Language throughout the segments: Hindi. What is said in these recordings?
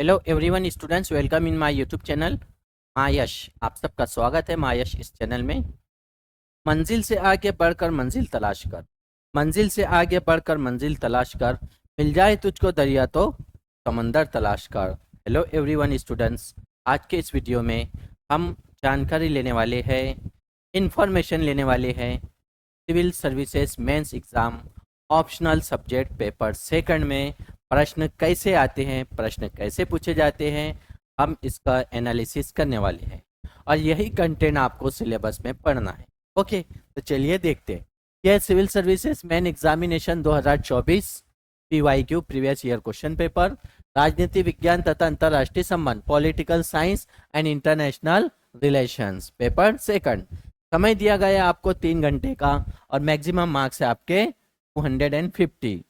Hello everyone students, welcome in my YouTube channel मायश। आप सबका स्वागत है मायश इस चैनल में। मंजिल से आगे बढ़कर मंजिल तलाश कर, मंजिल से आगे बढ़कर मंजिल तलाश कर, मिल जाए तुझको दरिया तो समंदर तलाश कर। हेलो एवरीवन स्टूडेंट्स, आज के इस वीडियो में हम जानकारी लेने वाले हैं, इंफॉर्मेशन लेने वाले हैं civil services mains exam optional subject paper second में प्रश्न कैसे आते हैं, प्रश्न कैसे पूछे जाते हैं, हम इसका एनालिसिस करने वाले हैं और यही कंटेंट आपको सिलेबस में पढ़ना है। ओके, तो चलिए देखते हैं। यह civil services main examination 2024 PYQ previous year question paper, राजनीति विज्ञान तथा अंतर्राष्ट्रीय संबंध political science and international relations paper second. समय दिया गया है आपको 3 घंटे का और मैक्सिमम मार्क्स है आपके 250।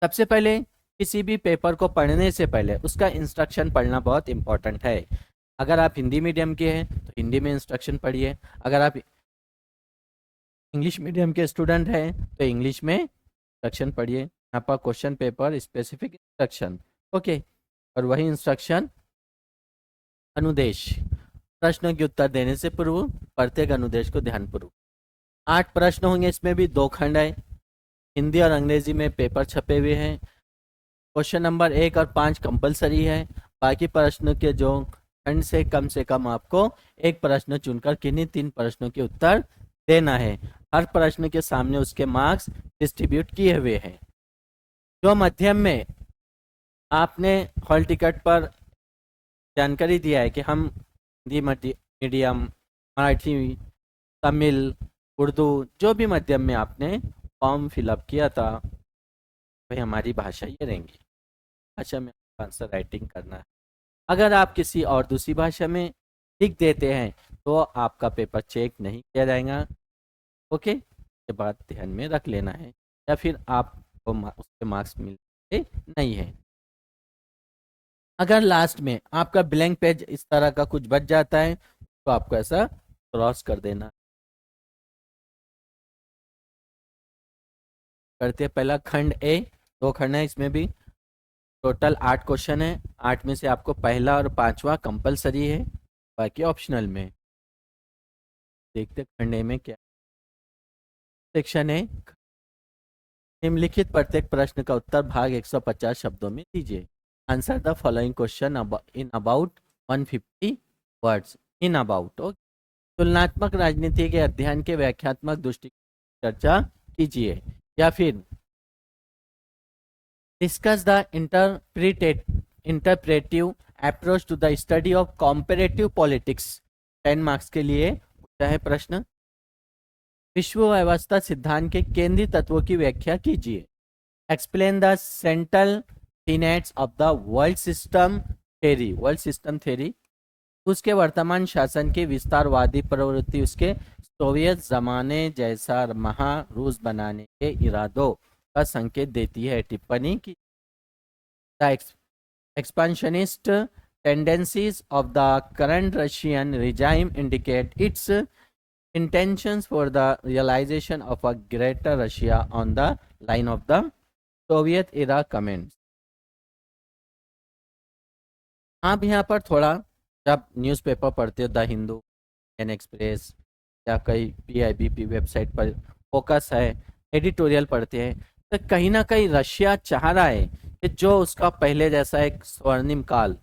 सबसे पहले किसी भी पेपर को पढ़ने से पहले उसका इंस्ट्रक्शन पढ़ना बहुत इंपॉर्टेंट है। अगर आप हिंदी मीडियम के हैं तो हिंदी में इंस्ट्रक्शन पढ़िए, अगर आप इंग्लिश मीडियम के स्टूडेंट हैं तो इंग्लिश में इंस्ट्रक्शन पढ़िए। यहाँ पर question paper specific instruction, okay. और वही इंस्ट्रक्शन अनुदेश, प्रश्नों के उत्तर देने से पूर्व प्रत्येक अनुदेश को ध्यानपूर्वक। 8 प्रश्न होंगे, इसमें भी 2 खंड है, हिंदी और अंग्रेजी में पेपर छपे हुए हैं। क्वेश्चन नंबर 1 और 5 कंपलसरी है, बाकी प्रश्न के जो खंड से कम आपको एक प्रश्न चुनकर किन्हीं 3 प्रश्नों के उत्तर देना है। हर प्रश्न के सामने उसके मार्क्स डिस्ट्रीब्यूट किए हुए हैं। जो माध्यम में आपने हॉल टिकट पर जानकारी दिया है कि हम हिंदी मीडियम, मराठी, तमिल, उर्दू, जो भी माध्यम में आपने फॉर्म फिलअप किया था वही हमारी भाषा ये रहेंगी। भाषा में आंसर राइटिंग करना है। अगर आप किसी और दूसरी भाषा में लिख देते हैं तो आपका पेपर चेक नहीं किया जाएगा। ओके, ये बात ध्यान में रख लेना है, या फिर आपको उसके मार्क्स मिलते नहीं है। अगर लास्ट में आपका ब्लैंक पेज इस तरह का कुछ बच जाता है तो आपको ऐसा क्रॉस कर देना। करते हैं पहला खंड ए, 2 खंड है, इसमें भी टोटल 8 क्वेश्चन है। 8 में से आपको पहला और 5वां कंपलसरी है, बाकी ऑप्शनल में। देखते खंड ए में क्या सेक्शन है। निम्नलिखित प्रत्येक प्रश्न का उत्तर भाग 150 शब्दों में दीजिए। Answer the following question in about 150 words. In about, तुलनात्मक राजनीति के अध्ययन के व्याख्यात्मक दृष्टिकोण चर्चा कीजिए, या फिर discuss the interpretive approach to the study of comparative politics. 10 marks के लिए पूछा है प्रश्न। विश्व व्यवस्था सिद्धांत के केंद्रीय तत्वों की व्याख्या कीजिए। Explain the central tenets of the world system theory. World system theory उसके वर्तमान शासन की विस्तारवादी प्रवृत्ति उसके सोवियत जमाने जैसा महारूस बनाने के इरादों का संकेत देती है। टिप्पणी की the expansionist tendencies of the current Russian regime indicate its intentions for the realization of a greater Russia on the line of the Soviet era comments। आप यहाँ पर थोड़ा जब न्यूज़पेपर पढ़ते हो, द हिंदू, एन एक्सप्रेस या कई PIBP वेबसाइट पर फोकस है, एडिटोरियल पढ़ते हैं, तो कहीं ना कहीं रशिया चाह रहा है कि जो उसका पहले जैसा एक स्वर्णिम काल,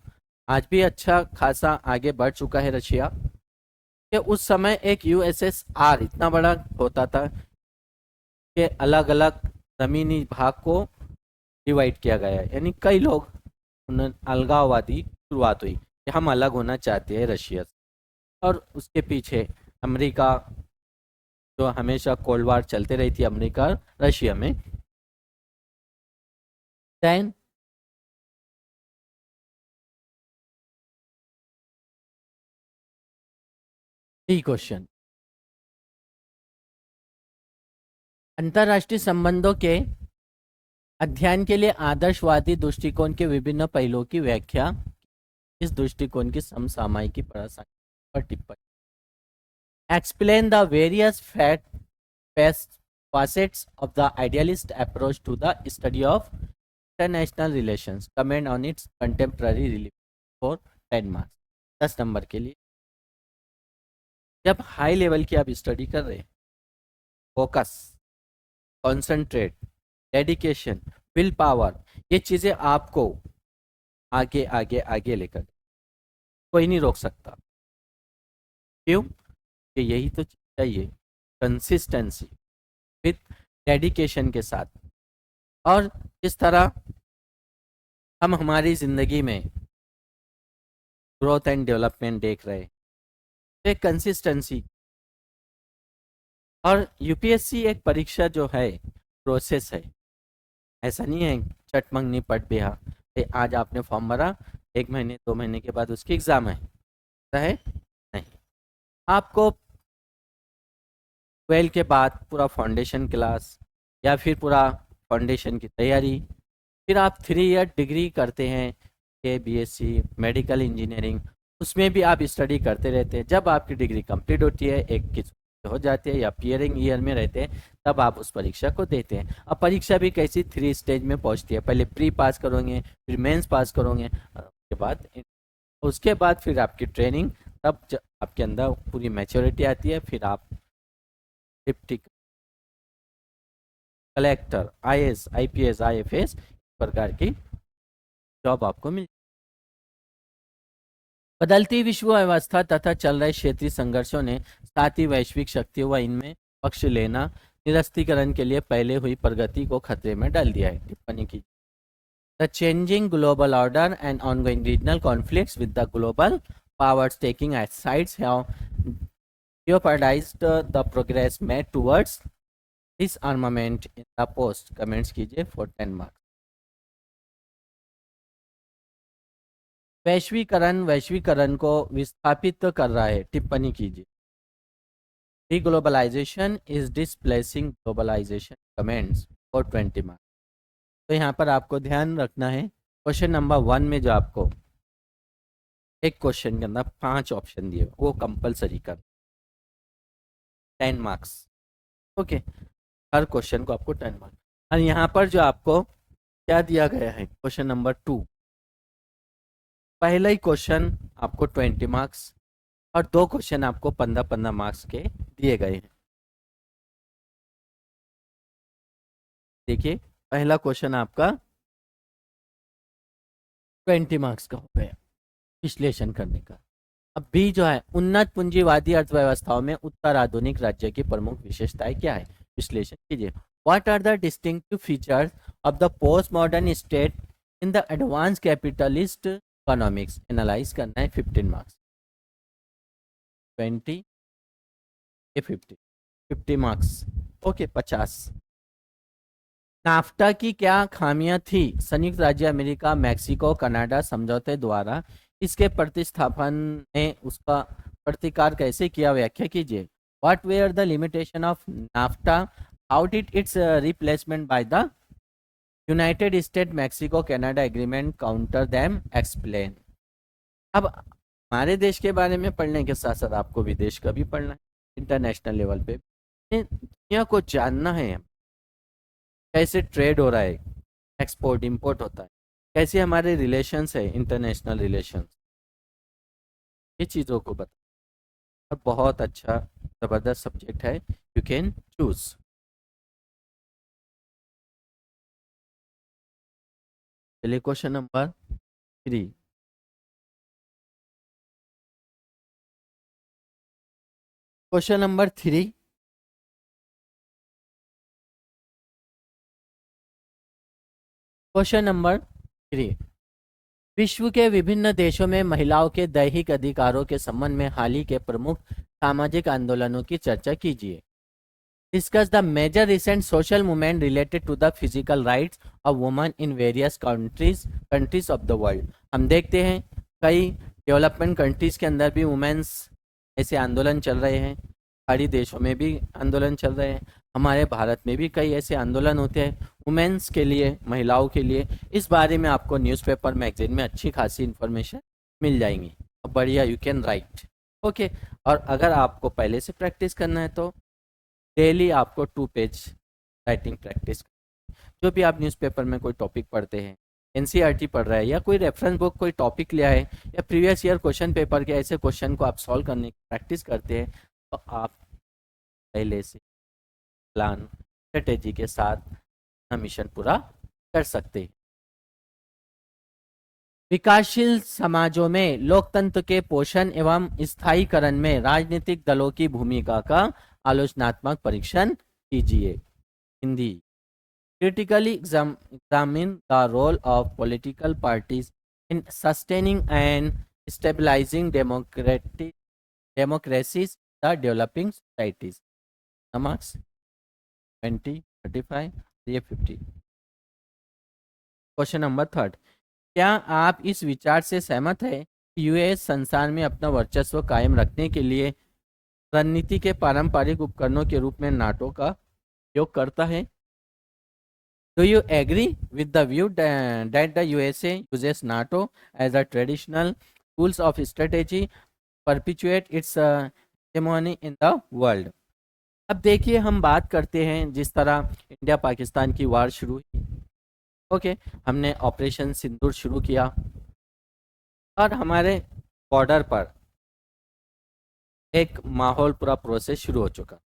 आज भी अच्छा खासा आगे बढ़ चुका है रशिया, कि उस समय एक USSR इतना बड़ा होता था कि अलग अलग जमीनी भाग को डिवाइड किया गया है, यानी कई लोग अलगाववादी शुरुआत हुई कि हम अलग होना चाहते हैं रशिया से। और उसके पीछे अमेरिका, जो हमेशा कोल्ड वार चलते रही थी अमेरिका और रशिया में। देन डी क्वेश्चन, अंतरराष्ट्रीय संबंधों के अध्ययन के लिए आदर्शवादी दृष्टिकोण के विभिन्न पहलुओं की व्याख्या। इस दृष्टिकोण की समसामयिकी पर टिप्पणी। Explain the various facets of the idealist approach to the study of international relations, comment on it's contemporary relief for 10 marks, 10 number के लिए। जब हाई लेवल की आप स्टडी कर रहे हैं, focus, concentrate, dedication, will power, ये चीज़ें आपको आगे आगे आगे लेकर, कोई नहीं रोक सकता। क्यों? कि यही तो चाहिए, कंसिस्टेंसी विथ डेडिकेशन के साथ। और इस तरह हम हमारी ज़िंदगी में ग्रोथ एंड डेवलपमेंट देख रहे हैं, एक कंसिस्टेंसी। और यूपीएससी एक परीक्षा जो है, प्रोसेस है, ऐसा नहीं है चट मंगनी पट बिहा, आज आपने फॉर्म भरा 1 महीने 2 महीने के बाद उसकी एग्ज़ाम है, ऐसा है नहीं। आपको 12 के बाद पूरा फाउंडेशन क्लास या फिर पूरा फाउंडेशन की तैयारी, फिर आप 3 ईयर डिग्री करते हैं के बीएससी मेडिकल इंजीनियरिंग, उसमें भी आप स्टडी करते रहते हैं। जब आपकी डिग्री कंप्लीट होती है, 21 हो जाती है या पियरिंग ईयर में रहते हैं, तब आप उस परीक्षा को देते हैं। अब परीक्षा भी कैसी 3 स्टेज में पहुंचती है, पहले प्री पास करोगे, फिर मेंस पास करोगे, उसके बाद फिर आपकी ट्रेनिंग, तब आपके अंदर पूरी मैच्योरिटी आती है, फिर आप deputy collector, IAS, IPS, IFS प्रकार की जॉब आपको मिल। बदलती विश्व व्यवस्था तथा चल रहे क्षेत्रीय संघर्षों ने साथ ही वैश्विक शक्तियों व इनमें पक्ष लेना निरस्तीकरण के लिए पहले हुई प्रगति को खतरे में डाल दिया है। टिप्पणी की, the changing global order and ongoing regional conflicts with the global powers taking at sides have jeopardized the progress made towards disarmament in the post। Comments कीजिए फॉर 10 मार्क्स। वैश्वीकरण को विस्थापित कर रहा है। टिप्पणी कीजिए, deglobalisation is displacing globalisation. Comments for 20 marks. तो यहाँ पर आपको ध्यान रखना है, क्वेश्चन नंबर 1 में जो आपको एक क्वेश्चन के अंदर 5 ऑप्शन दिए, वो कंपलसरी कर 10 मार्क्स। ओके, हर क्वेश्चन को आपको 10 मार्क्स। और यहाँ पर जो आपको क्या दिया गया है, क्वेश्चन नंबर 2, पहला ही क्वेश्चन आपको 20 मार्क्स और 2 क्वेश्चन आपको 15-15 मार्क्स के दिए गए हैं। देखिए, पहला क्वेश्चन आपका 20 मार्क्स का हो गया विश्लेषण करने का। अब बी जो है, उन्नत पूंजीवादी अर्थव्यवस्थाओं में उत्तर आधुनिक राज्य की प्रमुख विशेषताएं क्या है, विश्लेषण कीजिए। What are the distinctive features of the post modern state in the advance capitalist economics, analyse करना है। 15 मार्क्स, 20 ये 50 मार्क्स। ओके, 50। नाफ्टा की क्या खामियां थी? संयुक्त राज्य अमेरिका, मैक्सिको, कनाडा समझौते द्वारा इसके प्रतिस्थापन ने उसका प्रतिकार कैसे किया, व्याख्या कीजिए। What were the limitation of NAFTA, how did its replacement by the United State Mexico Canada agreement counter them, explain. अब हमारे देश के बारे में पढ़ने के साथ साथ आपको विदेश का भी पढ़ना है, इंटरनेशनल लेवल पे दुनिया को जानना है, कैसे ट्रेड हो रहा है, एक्सपोर्ट इंपोर्ट होता है, कैसे हमारे रिलेशंस है, इंटरनेशनल रिलेशंस, ये चीज़ों को बता। और बहुत अच्छा ज़बरदस्त सब्जेक्ट है, यू कैन चूज। चलिए question number 3, question number 3, question number 3, विश्व के विभिन्न देशों में महिलाओं के दैहिक अधिकारों के संबंध में हाल ही के प्रमुख सामाजिक आंदोलनों की चर्चा कीजिए। Discuss the major recent social movement related to the physical rights of women in various countries of the world. हम देखते हैं कई डेवलपमेंट कंट्रीज के अंदर भी वुमेन्स ऐसे आंदोलन चल रहे हैं, खाड़ी देशों में भी आंदोलन चल रहे हैं, हमारे भारत में भी कई ऐसे आंदोलन होते हैं वुमेन्स के लिए, महिलाओं के लिए। इस बारे में आपको न्यूज़पेपर मैगजीन में अच्छी खासी इन्फॉर्मेशन मिल जाएंगी। बढ़िया, यू कैन राइट। ओके, और अगर आपको पहले से प्रैक्टिस करना है तो डेली आपको 2 पेज राइटिंग प्रैक्टिस, जो भी आप न्यूज़पेपर में कोई टॉपिक पढ़ते हैं, एनसीईआरटी पढ़ रहा है या कोई रेफरेंस बुक कोई टॉपिक लिया है या प्रीवियस ईयर क्वेश्चन पेपर के ऐसे क्वेश्चन को आप सॉल्व करने की प्रैक्टिस करते हैं, तो आप पहले से प्लान स्ट्रेटेजी के साथ अपना मिशन पूरा कर सकते हैं। विकासशील समाजों में लोकतंत्र के पोषण एवं स्थायीकरण में राजनीतिक दलों की भूमिका का आलोचनात्मक परीक्षण कीजिए। Hindi. Critically examine the role of political parties in sustaining and stabilizing democracies in the developing societies. The marks 20, 35, 50. Question number 3, क्या आप इस विचार से सहमत हैं कि यूएस संसार में अपना वर्चस्व कायम रखने के लिए रणनीति के पारंपरिक उपकरणों के रूप में नाटो का उपयोग करता है? Do you agree with the view that the USA uses NATO as a traditional tools of strategy perpetuate its hegemony in the world? अब देखिए, हम बात करते हैं जिस तरह इंडिया पाकिस्तान की वार शुरू हुई। ओके, हमने ऑपरेशन सिंदूर शुरू किया और हमारे बॉर्डर पर एक माहौल पूरा प्रोसेस शुरू हो चुका,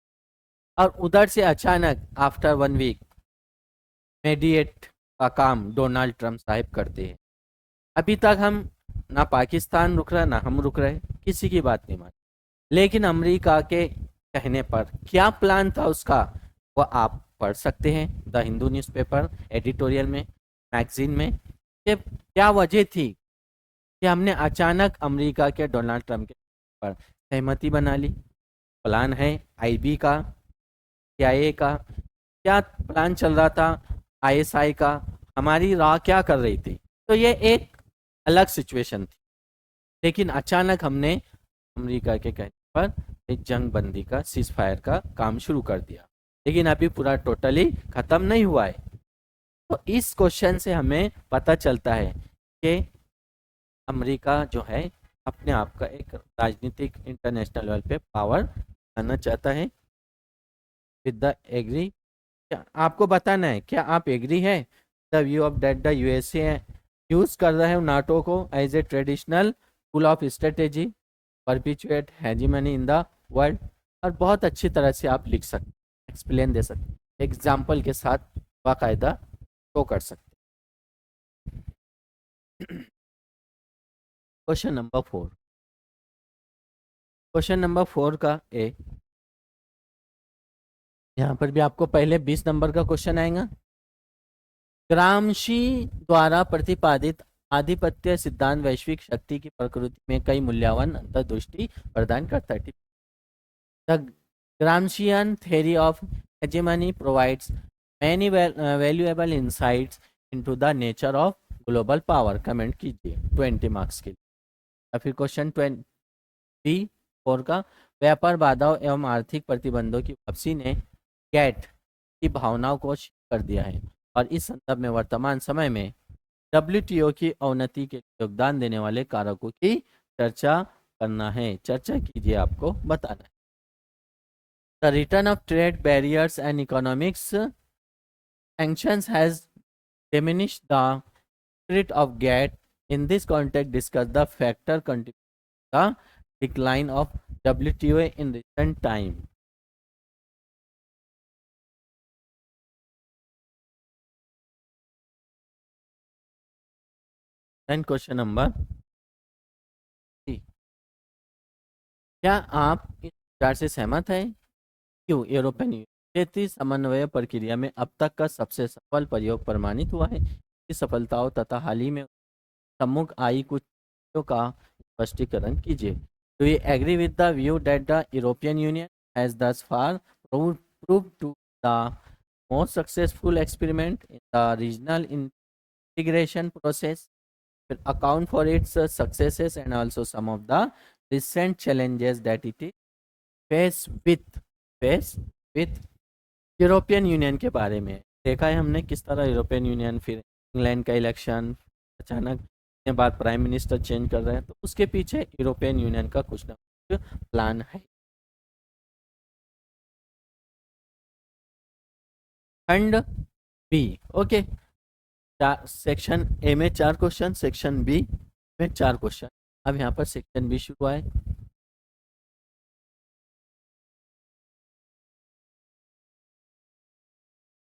और उधर से अचानक आफ्टर 1 वीक मेडिएट का काम डोनाल्ड ट्रंप साहब करते हैं। अभी तक हम ना पाकिस्तान रुक रहा ना हम रुक रहे, किसी की बात नहीं मानी। लेकिन अमेरिका के कहने पर क्या प्लान था उसका, वो आप पढ़ सकते हैं द हिंदू न्यूज़पेपर एडिटोरियल में, मैगजीन में, कि क्या वजह थी कि हमने अचानक अमेरिका के डोनाल्ड ट्रंप के पर सहमति बना ली। प्लान है आईबी का, सीआईए का, क्या प्लान चल रहा था आईएसआई का, हमारी राह क्या कर रही थी। तो ये एक अलग सिचुएशन थी, लेकिन अचानक हमने अमेरिका के कहने पर एक जंग बंदी का, सीज फायर का काम शुरू कर दिया, लेकिन अभी पूरा टोटली खत्म नहीं हुआ है। तो इस क्वेश्चन से हमें पता चलता है कि अमेरिका जो है अपने आप का एक राजनीतिक इंटरनेशनल लेवल पे पावर करना चाहता है। विद द एग्री, क्या आपको बताना है, क्या आप एग्री है the view of that the USA use कर रहा है नाटो को as a traditional tool of strategy perpetuate hegemony in the world. और बहुत अच्छी तरह से आप लिख सकते, एक्सप्लेन दे सकते, एग्जाम्पल के साथ बाकायदा शो कर सकते। क्वेश्चन नंबर 4, क्वेश्चन नंबर 4 का ए, यहाँ पर भी आपको पहले 20 नंबर का क्वेश्चन आएगा। ग्रामशी द्वारा प्रतिपादित आधिपत्य सिद्धांत वैश्विक शक्ति की प्रकृति में कई मूल्यवान अंतर्दृष्टि प्रदान करता है। The Gramscian theory of hegemony provides many valuable insights into the nature of global power. Comment कीजिए 20 मार्क्स के लिए। या फिर क्वेश्चन 24 का, व्यापार बाधाओं एवं आर्थिक प्रतिबंधों की वापसी ने गैट की भावनाओं को कर दिया है, और इस संदर्भ में वर्तमान समय में डब्ल्यूटीओ की अवनति के योगदान देने वाले कारकों की चर्चा करना है। चर्चा कीजिए, आपको बताना है। The return of trade barriers and economics sanctions has diminished the spirit of GATT. In this context, discuss the factor contributing to the decline of WTO in recent time. Then question number 3, क्या आप इस विचार से सहमत हैं? क्यों यूरोपियन यूनियन क्षेत्रीय समन्वय प्रक्रिया में अब तक का सबसे सफल प्रयोग प्रमाणित हुआ है? इस सफलताओं तथा हाल ही में सम्मुख आई कुछ चीजों का स्पष्टीकरण कीजिए। Do you agree with the view that the European Union has thus far proved to the most successful experiment in the regional integration process, will account for its successes and also some of the recent challenges that it is face with European union के बारे में देखा है हमने किस तरह यूरोपियन यूनियन, फिर इंग्लैंड का इलेक्शन, अचानक के बाद प्राइम मिनिस्टर चेंज कर रहे हैं, तो उसके पीछे यूरोपियन यूनियन का कुछ ना कुछ प्लान है। खंड बी। ओके, सेक्शन ए में 4 क्वेश्चन, सेक्शन बी में 4 क्वेश्चन। अब यहाँ पर सेक्शन बी शुरू है।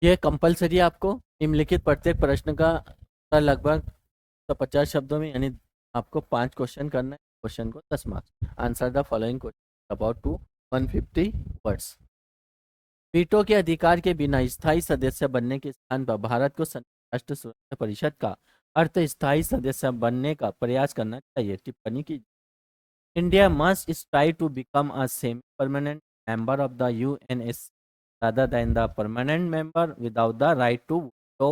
ये कंपलसरी आपको निम्नलिखित प्रत्येक प्रश्न का उत्तर लगभग 150 शब्दों में, यानी आपको 5 क्वेश्चन करना है। क्वेश्चन को 10 marks. Answer the following question about to 150 words. Veto के अधिकार के बिना स्थायी सदस्य बनने के स्थान पर भारत को संयुक्त राष्ट्र सुरक्षा परिषद का अर्थ स्थायी सदस्य बनने का प्रयास करना चाहिए। टिप्पणी की, India must strive to become a semi permanent member of the UNS rather than the permanent member without the right to veto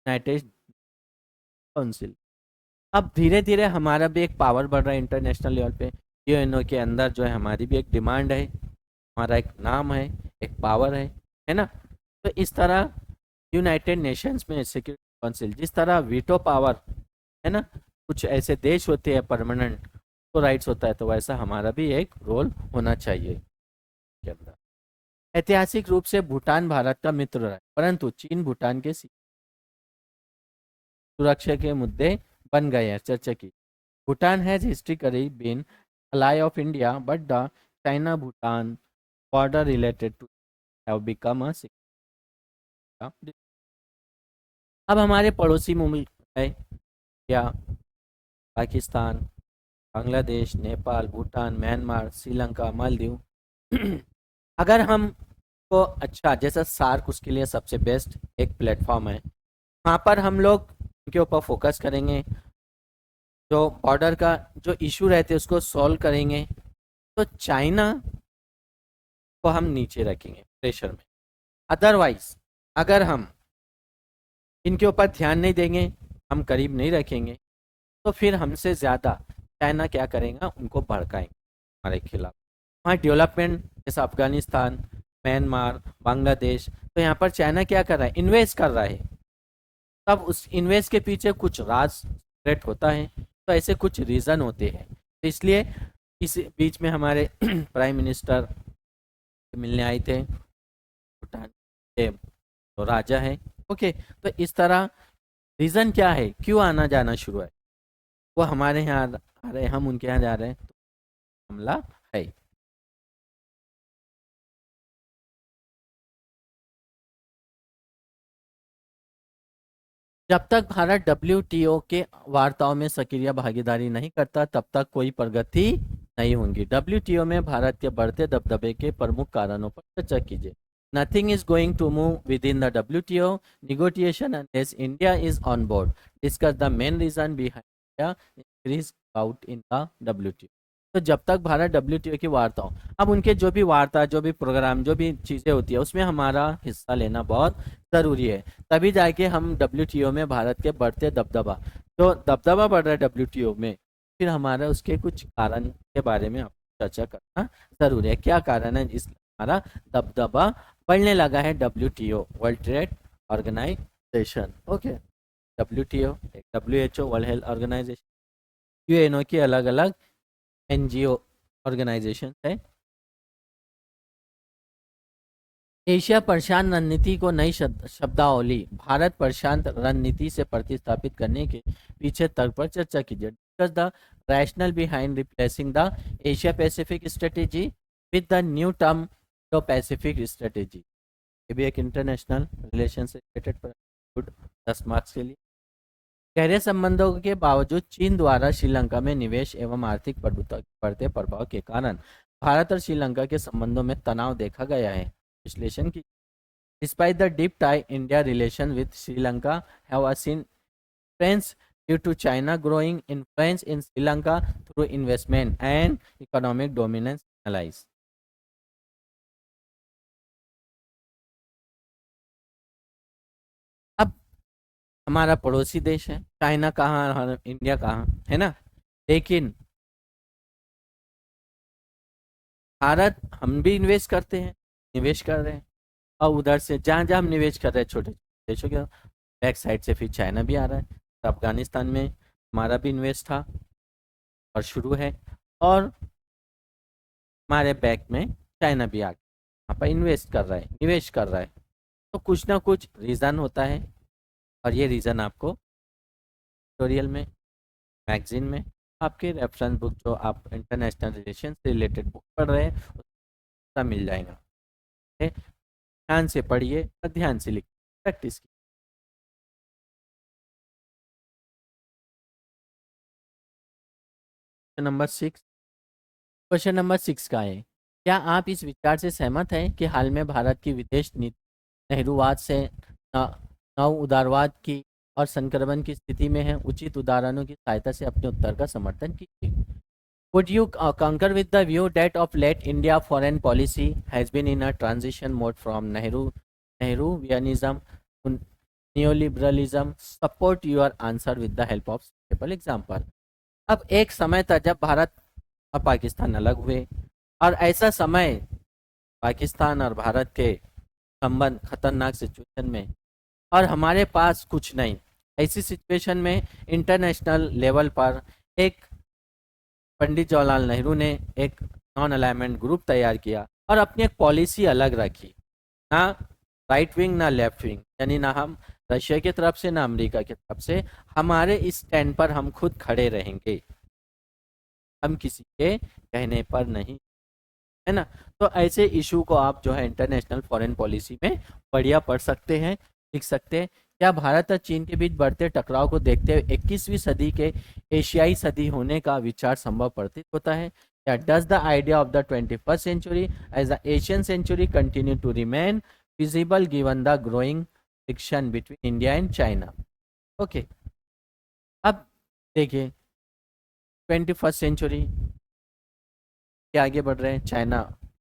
United council. अब धीरे धीरे हमारा भी एक पावर बढ़ रहा है इंटरनेशनल लेवल पे। यूएनओ के अंदर जो है हमारी भी एक डिमांड है, हमारा एक नाम है, एक पावर है ना। तो इस तरह यूनाइटेड नेशंस में सिक्योरिटी काउंसिल जिस तरह वीटो पावर है ना, कुछ ऐसे देश होते हैं परमानेंट तो राइट्स होता है, तो वैसा हमारा भी एक रोल होना चाहिए के अंदर। ऐतिहासिक रूप से भूटान भारत का मित्र रहा है, परंतु चीन भूटान के सुरक्षा के मुद्दे बन गए हैं। चर्चा की, Bhutan has historically been ally of India, but the China-Bhutan border related to have become a secret. अब हमारे पड़ोसी मुल्क है या पाकिस्तान, बांग्लादेश, नेपाल, भूटान, म्यांमार, श्रीलंका, मालदीव। अगर हम को अच्छा जैसा सार्क उसके लिए सबसे बेस्ट एक प्लेटफॉर्म है, वहाँ पर हम लोग उनके ऊपर फोकस करेंगे, जो बॉर्डर का जो इशू रहते हैं उसको सॉल्व करेंगे। तो चाइना को हम नीचे रखेंगे प्रेशर में। अदरवाइज अगर हम इनके ऊपर ध्यान नहीं देंगे, हम करीब नहीं रखेंगे, तो फिर हमसे ज़्यादा चाइना क्या करेगा, उनको भड़काएंगे हमारे खिलाफ। वहाँ डेवलपमेंट जैसे अफगानिस्तान, म्यांमार, बांग्लादेश, तो यहाँ पर चाइना क्या कर रहा है, इन्वेस्ट कर रहा है। तब उस इन्वेस्ट के पीछे कुछ राज सीक्रेट होता है, तो ऐसे कुछ रीज़न होते हैं। तो इसलिए इस बीच में हमारे प्राइम मिनिस्टर मिलने आए थे भूटान के तो राजा है। ओके, तो इस तरह रीज़न क्या है, क्यों आना जाना शुरू है, वो हमारे यहाँ आ रहे हैं, हम उनके यहाँ जा रहे हैं, तो हमला है। जब तक भारत डब्ल्यूटीओ के वार्ताओं में सक्रिय भागीदारी नहीं करता, तब तक कोई प्रगति नहीं होगी। डब्ल्यूटीओ में भारत के बढ़ते दबदबे के प्रमुख कारणों पर चर्चा कीजिए। Nothing is going to move within the WTO negotiation unless India is on board. Discuss the main reason behind India increased out in the WTO. तो जब तक भारत डब्ल्यूटीओ की वार्ता हो, अब उनके जो भी वार्ता, जो भी प्रोग्राम, जो भी चीज़ें होती है, उसमें हमारा हिस्सा लेना बहुत ज़रूरी है। तभी जाके हम डब्ल्यूटीओ में भारत के बढ़ते दबदबा, जो दबदबा बढ़ रहा है डब्ल्यूटीओ में, फिर हमारा उसके कुछ कारण के बारे में आपको चर्चा करना ज़रूरी है। क्या कारण है जिससे हमारा दबदबा बढ़ने लगा है WTO, world trade organisation. Okay, WTO, WHO world health organisation, UNO की अलग अलग एनजीओ ऑर्गेनाइजेशन है। एशिया प्रशांत रणनीति को नई शब्दावली भारत प्रशांत रणनीति से प्रतिस्थापित करने के पीछे तर्क पर चर्चा कीजिए। Discuss the rational behind replacing the Asia Pacific strategy with the new term Indo Pacific strategy. ये भी एक इंटरनेशनल रिलेशन से रिलेटेड गुड 10 मार्क्स के लिए। गहरे संबंधों के बावजूद चीन द्वारा श्रीलंका में निवेश एवं आर्थिक प्रभुत्व के बढ़ते प्रभाव के कारण भारत और श्रीलंका के संबंधों में तनाव देखा गया है। विश्लेषण की, despite the deep tie India relation with Sri Lanka have seen friends due to China growing influence in Sri Lanka through investment and economic dominance allies. अब हमारा पड़ोसी देश है, चाइना कहाँ, इंडिया कहाँ, है ना। लेकिन भारत, हम भी इन्वेस्ट करते हैं, निवेश कर रहे हैं, और उधर से जहाँ जहाँ हम निवेश कर रहे हैं छोटे देशों के बैक साइड से फिर चाइना भी आ रहा है। तो अफगानिस्तान में हमारा भी इन्वेस्ट था और शुरू है, और हमारे बैक में चाइना भी आ गया, वहाँ पर इन्वेस्ट कर रहा है, निवेश कर रहा है। तो कुछ ना कुछ रीज़न होता है, और ये रीज़न आपको ट्यूटोरियल में, मैगजीन में, आपके रेफरेंस बुक जो आप इंटरनेशनल रिलेशन से रिलेटेड बुक पढ़ रहे हैं उसका मिल जाएगा। ठीक है? ध्यान से पढ़िए और ध्यान से लिखिए, प्रैक्टिस कीजिए। क्वेश्चन नंबर 6 का है, क्या आप इस विचार से सहमत हैं कि हाल में भारत की विदेश नीति नेहरूवाद से न- नव उदारवाद की और संक्रमण की स्थिति में है? उचित उदाहरणों की सहायता से अपने उत्तर का समर्थन कीजिए। Would you concur with the view that of late India foreign policy has been in a transition mode from Nehruvianism to neoliberalism? Support your answer with the help of suitable example. अब एक समय था जब भारत और पाकिस्तान अलग हुए, और ऐसा समय पाकिस्तान और भारत के संबंध खतरनाक सिचुएशन में, और हमारे पास कुछ नहीं, ऐसी सिचुएशन में इंटरनेशनल लेवल पर एक पंडित जवाहरलाल नेहरू ने एक नॉन अलाइनमेंट ग्रुप तैयार किया और अपनी एक पॉलिसी अलग रखी, ना राइट विंग ना लेफ्ट विंग, यानी ना हम रशिया की तरफ से ना अमेरिका की तरफ से, हमारे इस स्टैंड पर हम खुद खड़े रहेंगे, हम किसी के कहने पर नहीं, है ना। तो ऐसे इशू को आप जो है इंटरनेशनल फॉरेन पॉलिसी में बढ़िया पढ़ सकते हैं, लिख सकते हैं। क्या भारत और चीन के बीच बढ़ते टकराव को देखते हुए 21वीं सदी के एशियाई सदी होने का विचार संभव प्रतीत होता है? क्या does the idea of the 21st century as the Asian century continue to remain feasible given the growing friction between India and China? Okay, अब देखिए 21st सेंचुरी के आगे बढ़ रहे हैं, चाइना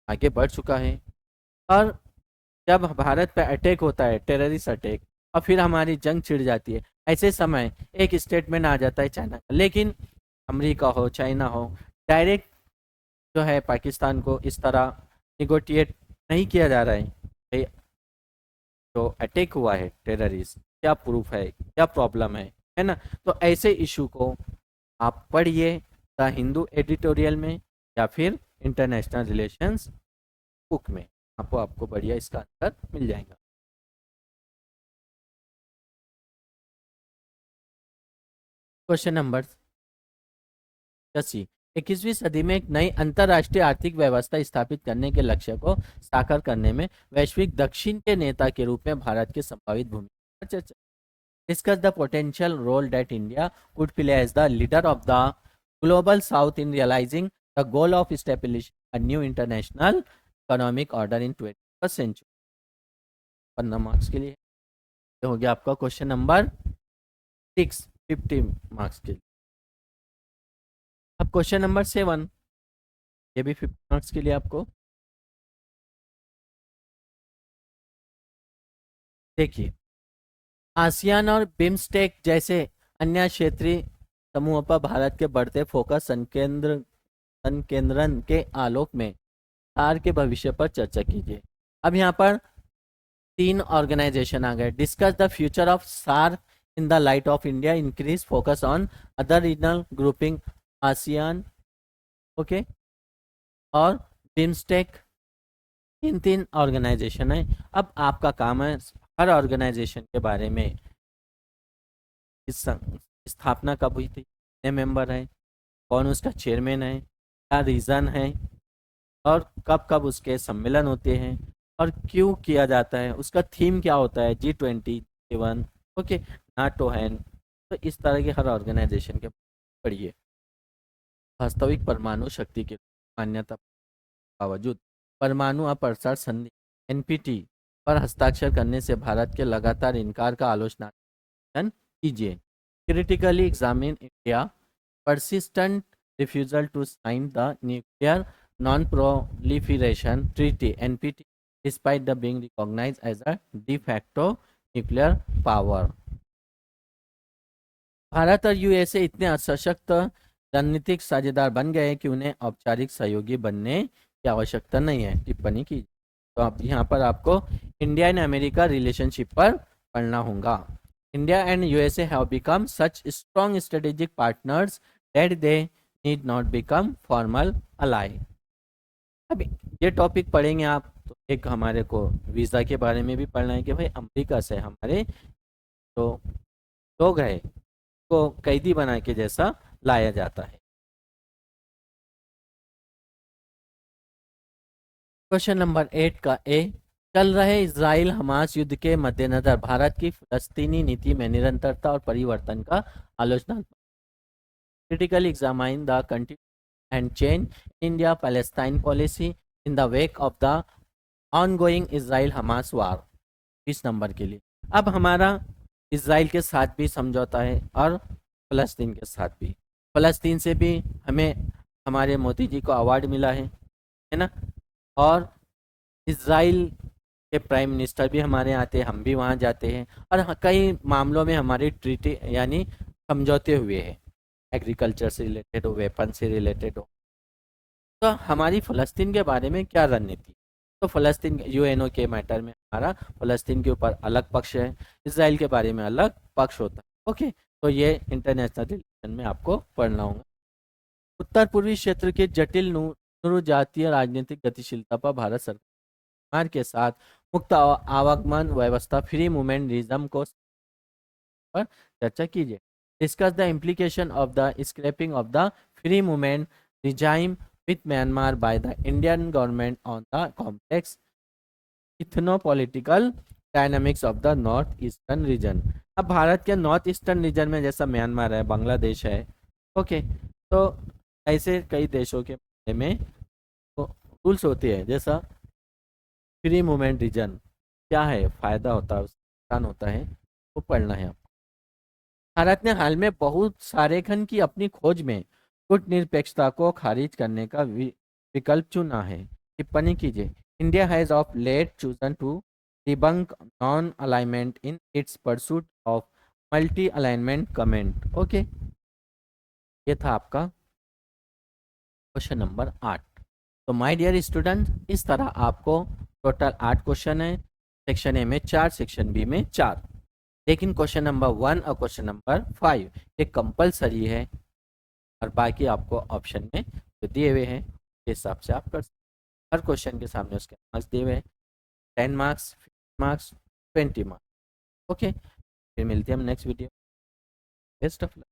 आगे बढ़ चुका है, और जब भारत पे अटैक होता है, टेररिस्ट अटैक, और फिर हमारी जंग छिड़ जाती है, ऐसे समय एक स्टेटमेंट आ जाता है चाइना का, लेकिन अमेरिका हो चाइना हो, डायरेक्ट जो है पाकिस्तान को इस तरह निगोटिएट नहीं किया जा रहा है। भाई, जो अटैक हुआ है टेररिस्ट, क्या प्रूफ है, क्या प्रॉब्लम है ना। तो ऐसे इशू को आप पढ़िए द हिंदू एडिटोरियल में या फिर इंटरनेशनल रिलेशंस बुक में, आपको बढ़िया इसका आंसर मिल जाएगा। क्वेश्चन नंबर 80, 21वीं सदी में एक नई अंतर्राष्ट्रीय आर्थिक व्यवस्था स्थापित करने के लक्ष्य को साकार करने में वैश्विक दक्षिण के नेता के रूप में भारत की संभावित भूमिका पर चर्चा। Discuss the potential role that India could play as the leader of the global south in realising the goal of establish a new international economic order in 21st century. 15 marks के लिए तो हो गया आपका क्वेश्चन नंबर 6, 50 मार्क्स के लिए। अब क्वेश्चन नंबर 7, ये भी 50 मार्क्स के लिए आपको। देखिए, आसियान और बिम्स्टेक जैसे अन्य क्षेत्रीय समूहों पर भारत के बढ़ते फोकस संकेंद्रण के आलोक में सार के भविष्य पर चर्चा कीजिए। अब यहाँ पर 3 ऑर्गेनाइजेशन आ गए। डिस्कस द फ्यूचर ऑफ सार in the light of India increase focus on other regional grouping ASEAN, okay, और बिम्स्टेक, इन 3 ऑर्गेनाइजेशन है। अब आपका काम है हर ऑर्गेनाइजेशन के बारे में, इस स्थापना कब हुई थी, कितने मेंबर हैं, कौन उसका चेयरमैन है, क्या रीज़न है, और कब कब उसके सम्मेलन होते हैं, और क्यों किया जाता है, उसका थीम क्या होता है, G20, G1, ओके, नाटो है। तो इस तरह के हर ऑर्गेनाइजेशन के पढ़िए। वास्तविक परमाणु शक्ति की मान्यता बावजूद परमाणु अप्रसार संधि एनपीटी पर हस्ताक्षर करने से भारत के लगातार इनकार का आलोचना कीजिए। Critically examine India persistent refusal to sign the nuclear non-proliferation treaty NPT despite the being recognized as a de facto nuclear power। Bharat और यूएसए इतने सशक्त रणनीतिक साझेदार बन गए हैं कि उन्हें औपचारिक सहयोगी बनने की आवश्यकता नहीं है। टिप्पणी की तो आप यहाँ पर आपको इंडिया एंड अमेरिका रिलेशनशिप पर पढ़ना होगा। India and USA have become such strong strategic partners that they need not become formal ally. अब ये टॉपिक पढ़ेंगे आप तो तो एक हमारे को वीज़ा के बारे में भी पढ़ना है कि भाई अमेरिका से हमारे जो लोग हैं को कैदी बना के जैसा लाया जाता है। क्वेश्चन नंबर 8 का ए, चल रहे इजराइल हमास युद्ध के मद्देनजर भारत की फलस्तीनी नीति में निरंतरता और परिवर्तन का आलोचना। Critically examine the country and change India Palestine policy in the wake of the ongoing Israel Hamas war. 20 number के लिए। अब हमारा इजराइल के साथ भी समझौता है और फ़लस्तीन के साथ भी। फ़लस्तीन से भी हमें हमारे मोदी जी को अवार्ड मिला है ना। और इजराइल के प्राइम मिनिस्टर भी हमारे यहाँ आते हैं, हम भी वहाँ जाते हैं और कई मामलों में हमारी ट्रीटी यानी समझौते हुए हैं, एग्रीकल्चर से रिलेटेड हो, वेपन से रिलेटेड हो। तो हमारी फ़लस्तीन के बारे में क्या रणनीति? तो फ़लस्तीन यूएनओ के मैटर में हमारा फ़लस्तीन के ऊपर अलग पक्ष है, इजराइल के बारे में अलग पक्ष होता है। ओके, तो ये इंटरनेशनल रिलेशन में आपको पढ़ना होगा। उत्तर पूर्वी क्षेत्र के जटिल जातीय राजनीतिक गतिशीलता पर भारत सरकार के साथ मुक्त आवागमन व्यवस्था फ्री मूवमेंट रिज्म को पर चर्चा कीजिए। Discuss the implication of the scrapping of the free movement regime with Myanmar by the Indian government on the complex ethno-political dynamics of the north eastern region. अब भारत के नॉर्थ ईस्टर्न रीजन में जैसा म्यांमार है, बांग्लादेश है, ओके, तो ऐसे कई देशों के बारे में तो रूल्स होती है, जैसा फ्री मूवमेंट रीजन क्या है, फायदा होता है, नुकसान होता है, वो पढ़ना है आपको। भारत ने हाल में बहुत सारे खंड की अपनी खोज में कूटनिरपेक्षता को खारिज करने का विकल्प चुना है। टिप्पणी कीजिए। India has of late chosen to debunk non alignment in its pursuit of multi alignment comment. Okay, ये था आपका क्वेश्चन नंबर 8। तो माय डियर स्टूडेंट, इस तरह आपको टोटल 8 क्वेश्चन है, सेक्शन ए में 4, सेक्शन बी में 4। लेकिन क्वेश्चन नंबर 1 और क्वेश्चन नंबर 5 ये कंपलसरी है और बाकी आपको ऑप्शन में जो दिए हुए हैं उस हिसाब से आप कर सकते। हर क्वेश्चन के सामने उसके मार्क्स दिए हुए हैं, 10 मार्क्स, 15 मार्क्स, 20 मार्क्स। ओके, फिर मिलते हैं हम next video. Best of luck.